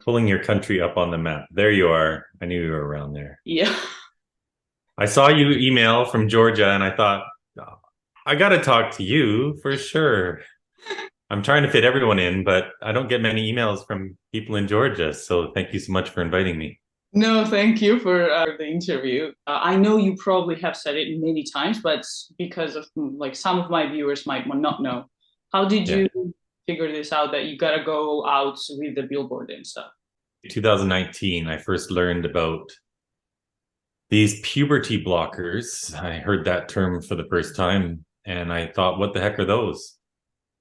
Pulling your country up on the map. There you are. I knew you were around there. Yeah. I saw you email from Georgia and I thought, "Oh, I got to talk to you for sure. I'm trying to fit everyone in, but I don't get many emails from people in Georgia. So thank you so much for inviting me. No, thank you for the interview. I know you probably have said it many times, but because of like some of my viewers might not know. How did Yeah. you figure this out that you gotta go out with the billboard and stuff? 2019, I first learned about these puberty blockers. I heard that term for the first time and I thought, what the heck are those?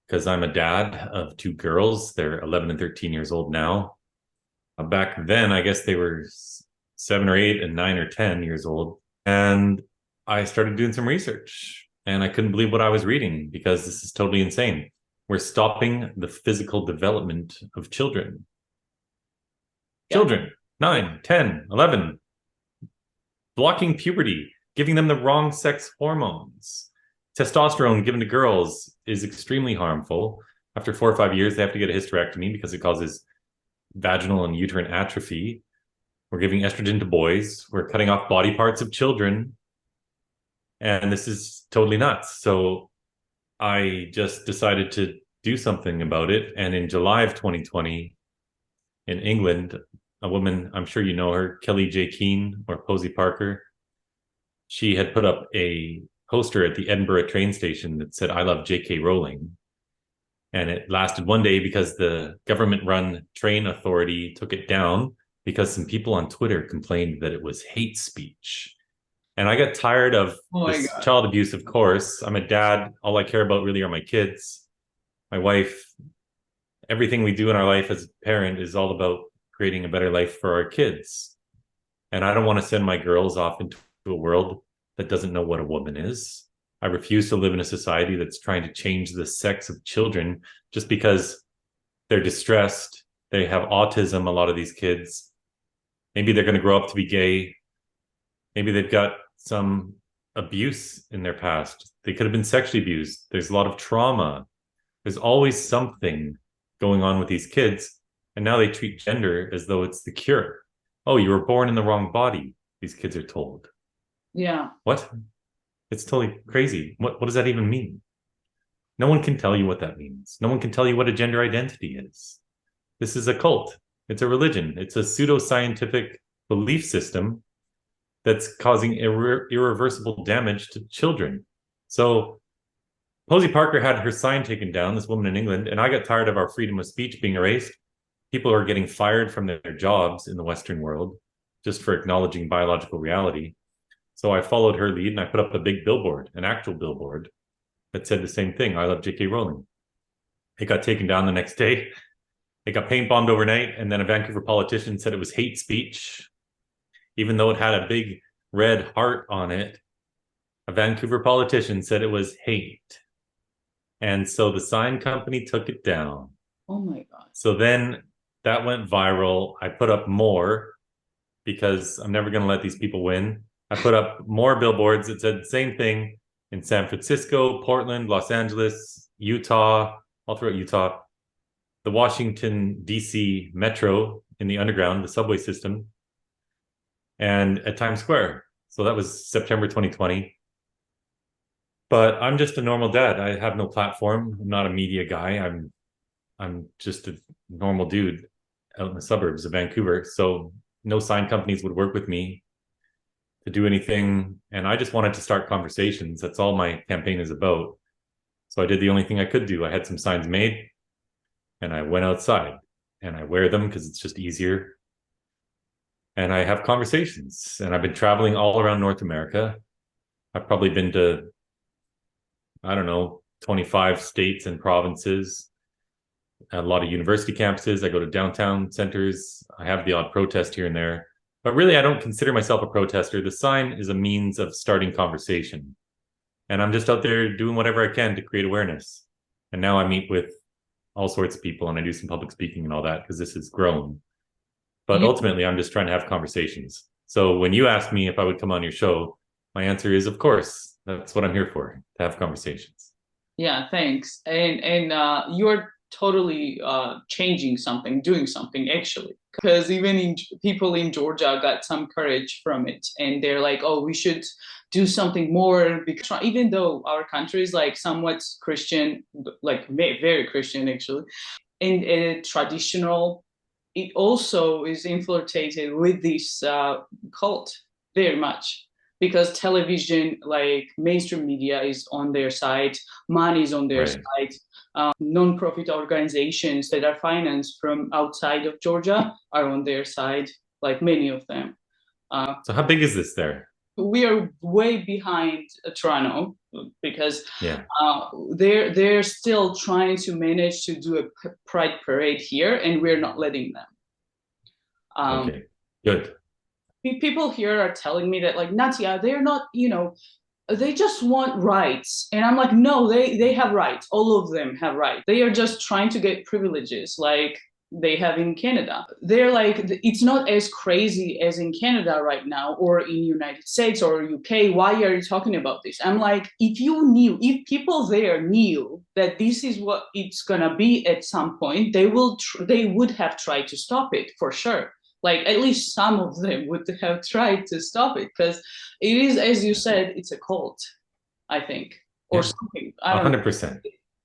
Because I'm a dad of two girls. They're 11 and 13 years old now. Back then, I guess they were 7 or 8 and 9 or 10 years old. And I started doing some research and I couldn't believe what I was reading because this is totally insane. We're stopping the physical development of children. Yeah. Children, 9, 10, 11, blocking puberty, giving them the wrong sex hormones. Testosterone given to girls is extremely harmful. After 4 or 5 years, they have to get a hysterectomy because it causes vaginal and uterine atrophy. We're giving estrogen to boys. We're cutting off body parts of children. And this is totally nuts. So I just decided to do something about it. And in July of 2020, in England, a woman, I'm sure you know her, Kelly J. Keane or Posey Parker, she had put up a poster at the Edinburgh train station that said, I love J.K. Rowling. And it lasted one day because the government run train authority took it down because some people on Twitter complained that it was hate speech. And I got tired of Oh my this God. child abuse, of course. I'm a dad. All I care about really are my kids, my wife. Everything we do in our life as a parent is all about creating a better life for our kids. And I don't want to send my girls off into a world that doesn't know what a woman is. I refuse to live in a society that's trying to change the sex of children just because they're distressed. They have autism, a lot of these kids. Maybe they're going to grow up to be gay. Maybe they've got some abuse in their past. They could have been sexually abused. There's a lot of trauma. There's always something going on with these kids. And now they treat gender as though it's the cure. Oh, you were born in the wrong body, these kids are told. Yeah. What? It's totally crazy. What does that even mean? No one can tell you what that means. No one can tell you what a gender identity is. This is a cult. It's a religion. It's a pseudoscientific belief system that's causing irreversible damage to children. So Posey Parker had her sign taken down, this woman in England, and I got tired of our freedom of speech being erased. People are getting fired from their jobs in the Western world just for acknowledging biological reality. So I followed her lead and I put up a big billboard, an actual billboard that said the same thing. I love J.K. Rowling. It got taken down the next day. It got paint bombed overnight. And then a Vancouver politician said it was hate speech, even though it had a big red heart on it. A Vancouver politician said it was hate. And so the sign company took it down. Oh my God. So then that went viral. I put up more because I'm never going to let these people win. I put up more billboards that said the same thing in San Francisco, Portland, Los Angeles, Utah, all throughout Utah, the Washington, D.C. metro in the underground, the subway system, and at Times Square. So that was September 2020. But I'm just a normal dad. I have no platform. I'm not a media guy. I'm just a normal dude out in the suburbs of Vancouver. So no sign companies would work with me to do anything. And I just wanted to start conversations. That's all my campaign is about. So I did the only thing I could do. I had some signs made and I went outside and I wear them because it's just easier. And I have conversations. And I've been traveling all around North America. I've probably been to, I don't know, 25 states and provinces, a lot of university campuses. I go to downtown centers. I have the odd protest here and there. But really, I don't consider myself a protester. The sign is a means of starting conversation. And I'm just out there doing whatever I can to create awareness. And now I meet with all sorts of people and I do some public speaking and all that because this has grown. But Yeah. ultimately, I'm just trying to have conversations. So when you asked me if I would come on your show, my answer is, of course, that's what I'm here for, to have conversations. Yeah, thanks. And you're totally changing something, doing something actually. Because even people in Georgia got some courage from it, and they're like, "Oh, we should do something more." Because even though our country is like somewhat Christian, like very Christian actually, and traditional, it also is infiltrated with this cult very much, because television, like mainstream media, is on their side, money is on their side. Non-profit organizations that are financed from outside of Georgia are on their side, like many of them. So how big is this there? We are way behind Toronto, because they're still trying to manage to do a pride parade here, and we're not letting them. Okay, good. People here are telling me that, like, Natya, they're not, they just want rights. And I'm like, no, they have rights. All of them have rights. They are just trying to get privileges like they have in Canada. They're like, it's not as crazy as in Canada right now, or in United States or UK. Why are you talking about this? I'm like, if people there knew that this is what it's gonna be at some point, they would have tried to stop it for sure. Like, at least some of them would have tried to stop it, because it is, as you said, it's a cult, I think, or something. I don't 100%. know.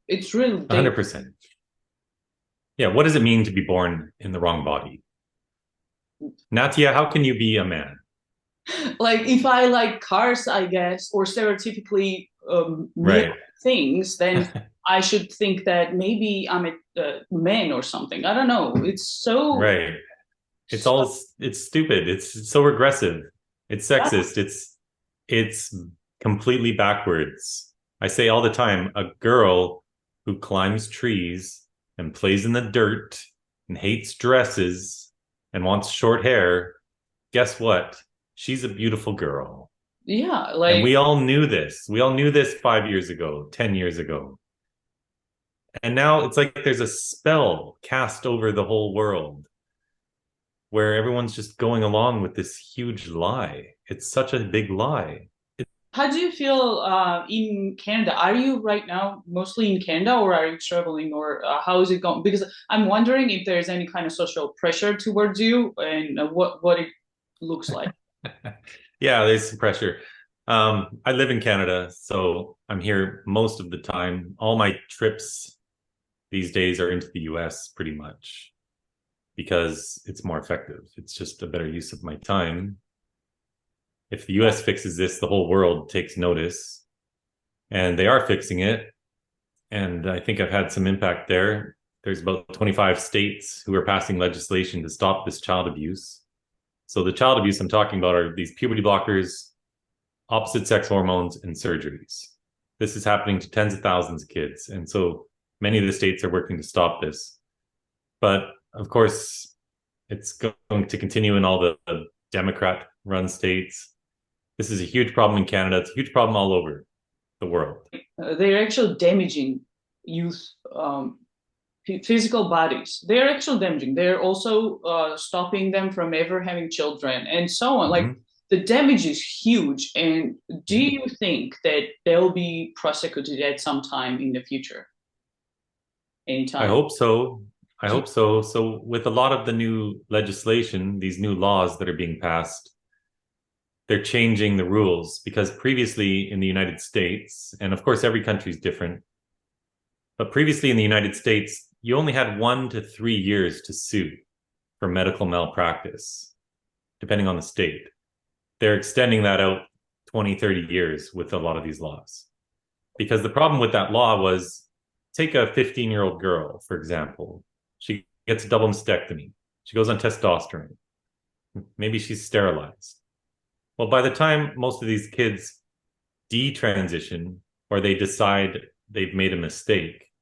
It's really 100%. Yeah, what does it mean to be born in the wrong body? Natya, how can you be a man? Like, if I like cars, I guess, or stereotypically things, then I should think that maybe I'm a man or something. I don't know. It's so... Right. It's stupid. It's so regressive. It's sexist. It's completely backwards. I say all the time, a girl who climbs trees and plays in the dirt and hates dresses and wants short hair, guess what? She's a beautiful girl. Yeah, like... And we all knew this. We all knew this 5 years ago, 10 years ago. And now it's like there's a spell cast over the whole world, where everyone's just going along with this huge lie. It's such a big lie. How do you feel in Canada? Are you right now mostly in Canada, or are you traveling, or how is it going? Because I'm wondering if there's any kind of social pressure towards you, and what it looks like. Yeah, there's some pressure. I live in Canada, so I'm here most of the time. All my trips these days are into the US pretty much, because it's more effective. It's just a better use of my time. If the US fixes this, the whole world takes notice, and they are fixing it. And I think I've had some impact there. There's about 25 states who are passing legislation to stop this child abuse. So the child abuse I'm talking about are these puberty blockers, opposite sex hormones, and surgeries. This is happening to tens of thousands of kids. And so many of the states are working to stop this. But of course, it's going to continue in all the Democrat-run states. This is a huge problem in Canada. It's a huge problem all over the world. They're actually damaging youth physical bodies. They're actually damaging. They're also stopping them from ever having children and so on. Like, the damage is huge. And do you think that they'll be prosecuted at some time in the future? Anytime? I hope so. I hope so. So with a lot of the new legislation, these new laws that are being passed, they're changing the rules, because previously in the United States, and of course every country is different, but previously in the United States, you only had 1 to 3 years to sue for medical malpractice, depending on the state. They're extending that out 20, 30 years with a lot of these laws. Because the problem with that law was, take a 15-year-old girl, for example. She gets a double mastectomy. She goes on testosterone. Maybe she's sterilized. Well, by the time most of these kids detransition, or they decide they've made a mistake,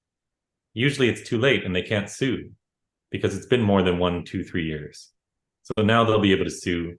usually it's too late and they can't sue, because it's been more than 1, 2, 3 years. So now they'll be able to sue.